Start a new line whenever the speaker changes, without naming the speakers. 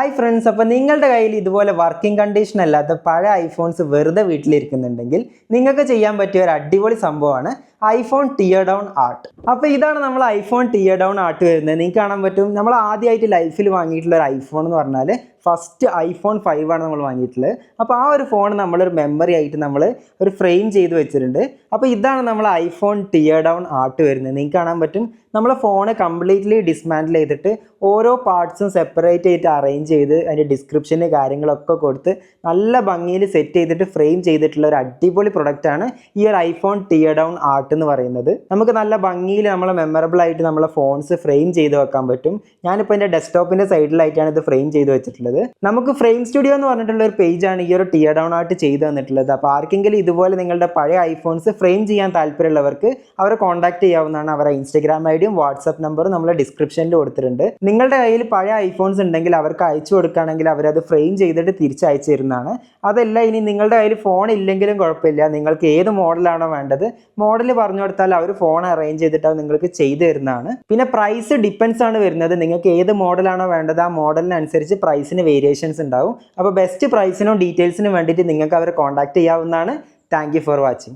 Hi friends, അപ്പോൾ നിങ്ങളുടെ കയ്യിൽ ഇതുപോലെ വർക്കിംഗ് കണ്ടീഷൻ അല്ലാത്ത പഴയ ഐഫോൺസ് വെറുതെ വീട്ടിലിരിക്കുന്നുണ്ടെങ്കിൽ നിങ്ങൾക്ക് ചെയ്യാൻ പറ്റിയ ഒരു അടിപൊളി സംഭവമാണ് ഐഫോൺ ടിയർ ഡൗൺ ആർട്ട്. അപ്പോൾ ഇതാണ് നമ്മൾ ഐഫോൺ ടിയർ ഡൗൺ ആർട്ട് വരുന്നത്. നിങ്ങൾക്ക് കാണാൻ പറ്റും, നമ്മൾ ആദ്യമായിട്ട് ലൈഫിൽ വാങ്ങിയിട്ടുള്ള ഒരു ഐഫോൺ എന്ന് പറഞ്ഞാൽ ഫസ്റ്റ് ഐഫോൺ 5 ആണ് നമ്മൾ വാങ്ങിയിട്ടുള്ളത്. അപ്പോൾ ആ ഒരു ഫോൺ നമ്മളൊരു മെമ്മറി ആയിട്ട് നമ്മൾ ഒരു ഫ്രെയിം ചെയ്ത് വെച്ചിട്ടുണ്ട്. അപ്പോൾ ഇതാണ് നമ്മൾ ഐഫോൺ ടിയർ ഡൗൺ ആർട്ട് വരുന്നത്. നിങ്ങൾക്ക് കാണാൻ പറ്റും, നമ്മളെ ഫോണ് കംപ്ലീറ്റ്ലി ഡിസ്മാൻഡിൽ ചെയ്തിട്ട് ഓരോ പാർട്സും സെപ്പറേറ്റ് ആയിട്ട് അറേഞ്ച് ചെയ്ത് അതിൻ്റെ ഡിസ്ക്രിപ്ഷന് കാര്യങ്ങളൊക്കെ കൊടുത്ത് നല്ല ഭംഗിയിൽ സെറ്റ് ചെയ്തിട്ട് ഫ്രെയിം ചെയ്തിട്ടുള്ള ഒരു അടിപൊളി പ്രൊഡക്റ്റാണ് ഈ ഒരു ഐഫോൺ ടിയർ ഡൗൺ ആർട്ട് എന്ന് പറയുന്നത്. നമുക്ക് നല്ല ഭംഗിയിൽ നമ്മളെ മെമ്മറബിൾ ആയിട്ട് നമ്മളെ ഫോൺസ് ഫ്രെയിം ചെയ്ത് വെക്കാൻ പറ്റും. ഞാനിപ്പോൾ എൻ്റെ ഡെസ്ക്ടോപ്പിൻ്റെ സൈഡിലായിട്ടാണ് ഇത് ഫ്രെയിം ചെയ്ത് വെച്ചിട്ടുള്ളത്. നമുക്ക് ഫ്രെയിം സ്റ്റുഡിയോ എന്ന് പറഞ്ഞിട്ടുള്ള ഒരു പേജാണ് ഈ ഒരു ടിയർ ഡൗൺ ആർട്ട് ചെയ്ത് തന്നിട്ടുള്ളത്. അപ്പോൾ ആർക്കെങ്കിലും ഇതുപോലെ നിങ്ങളുടെ പഴയ ഐഫോൺസ് ഫ്രെയിം ചെയ്യാൻ താല്പര്യമുള്ളവർക്ക് അവരെ കോൺടാക്ട് ചെയ്യാവുന്നതാണ്. അവരുടെ ഇൻസ്റ്റാഗ്രാം ഐഡിയും വാട്സപ്പ് നമ്പറും നമ്മൾ ഡിസ്ക്രിപ്ഷനിൽ കൊടുത്തിട്ടുണ്ട്. നിങ്ങളുടെ കയ്യിൽ പഴയ ഐഫോൺസ് ഉണ്ടെങ്കിൽ അവർക്ക് അയച്ചു കൊടുക്കുകയാണെങ്കിൽ അവരത് ഫ്രെയിം ചെയ്തിട്ട് തിരിച്ചയച്ചു തരുന്നതാണ്. അതല്ല, ഇനി നിങ്ങളുടെ കയ്യിൽ ഫോൺ ഇല്ലെങ്കിലും കുഴപ്പമില്ല, നിങ്ങൾക്ക് ഏത് മോഡലാണോ വേണ്ടത് മോഡൽ പറഞ്ഞു കൊടുത്താൽ അവർ ഫോൺ അറേഞ്ച് ചെയ്തിട്ട് അത് നിങ്ങൾക്ക് ചെയ്തു തരുന്നതാണ്. പിന്നെ പ്രൈസ് ഡിപ്പെൻസ് ആണ് വരുന്നത്. നിങ്ങൾക്ക് ഏത് മോഡലാണോ വേണ്ടത് ആ മോഡലിനനുസരിച്ച് പ്രൈസിന് വേരിയേഷൻസ് ഉണ്ടാവും. അപ്പോൾ ബെസ്റ്റ് പ്രൈസിനും ഡീറ്റെയിൽസിനും വേണ്ടിയിട്ട് നിങ്ങൾക്ക് അവരെ കോൺടാക്ട് ചെയ്യാവുന്നതാണ്. Thank you for watching.